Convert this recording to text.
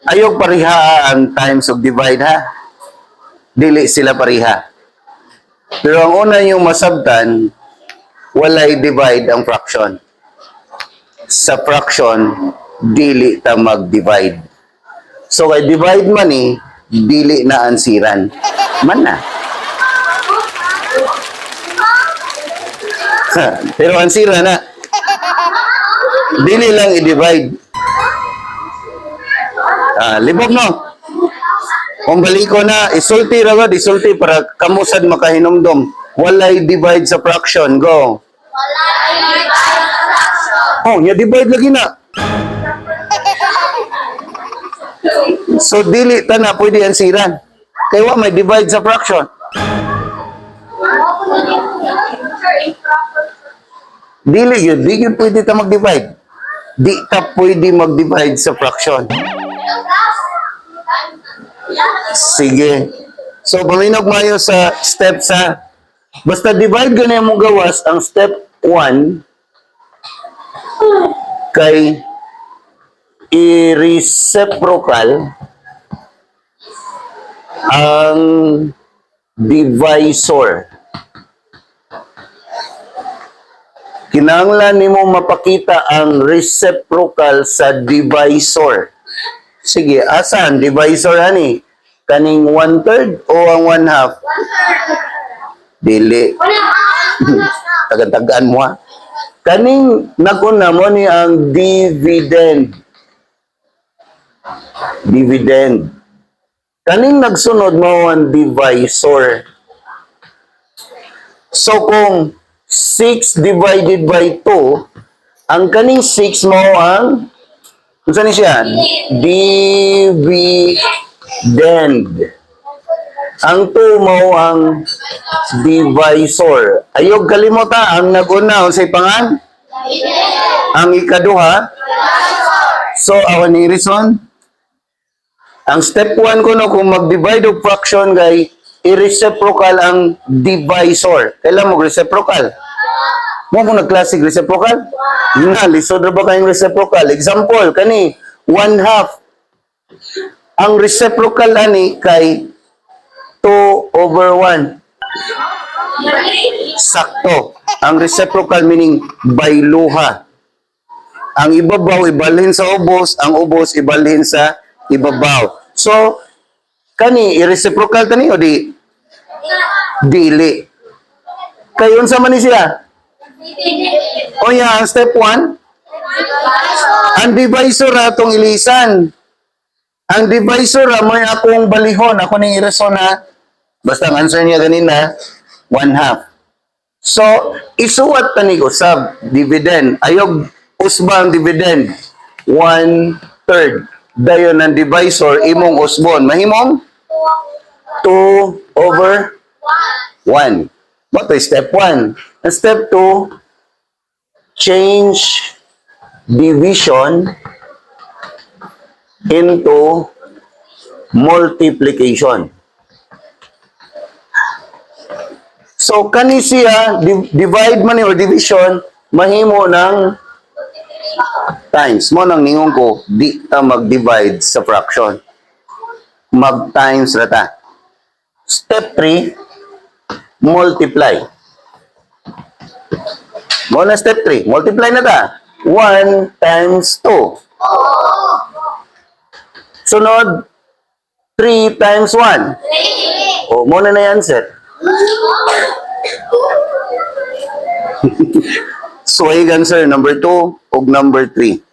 Ayog pariha ang times of divide ha. Dili sila pariha. Pero ang una yung masabtan, walay divide ang fraction. Sa fraction, dili ta mag-divide. So kay divide man dili na ansiran. Man na. Pero ansira na. Dili lang i-divide. Libog no. Kung baliko na, isulti ra isulti para kamusad makahinumdom. Walay divide sa fraction. Go. Walay divide sa fraction. Oh, divide lagi na. So, dili ta na pwede ansiran. Kaya wa may divide sa fraction. Dili yun pwede ta mag-divide. Di ta pwede mag-divide sa fraction. Sige. So, paminog mayo sa step sa basta divide ganyan mo gawas ang step 1 kay i-reciprocal ang divisor. Kinahanglan nimo mapakita ang reciprocal sa divisor. Sige, asan? Divisor ani? Kaning 1/3 o ang 1/2? 1/3. Dili. Tagan-tagaan mo ha. Kaning nakuna mo ni ang dividend. Dividend. Kaning nagsunod mo ang divisor. So kung 6 divided by 2, ang kaning 6 mo ang unsa ni siya? Dividend. Ang 2 mo ang divisor. Ayog kalimutan, ang nag-una, unsay pangan? Ang ikaduha? So, awan ni reason? Ang step 1 ko no, kung mag-divide of fraction, kay i-reciprocal ang divisor. Kailan mo reciprocal? Mo kung nag-classic reciprocal? Na, lisod na ba kayong reciprocal? Example, kani, 1/2. Ang reciprocal ani kay 2/1. Sakto. Ang reciprocal meaning bayluha. Ang ibabaw ibalhin sa ubos, ang ubos ibalhin sa ibabaw. So, kani, i-reciprocal tani o di? Dili. Kay unsa man ni siya? O ang step 1? Ang divisor atong ilisan. Ang divisor mo akong balihon. Ako ning i-reson na. Basta ang answer niya ganina, 1/2. So, isuwat tani usab dividend. Ayog usba ang dividend. 1/3. Dayon ang divisor imong usbon. Mahimong 2/1. What is step 1? And step 2, change division into multiplication. So, kani siya, divide man or division, mahimo ng times. Mo nang ningon ko, di ta mag-divide sa fraction. Mag-times na ta. Step 3, multiply. Mo na step 3, multiply na ta. 1 times 2. Sunod, 3 times 1. O, mo na yung answer. So, answer number 2 o number 3.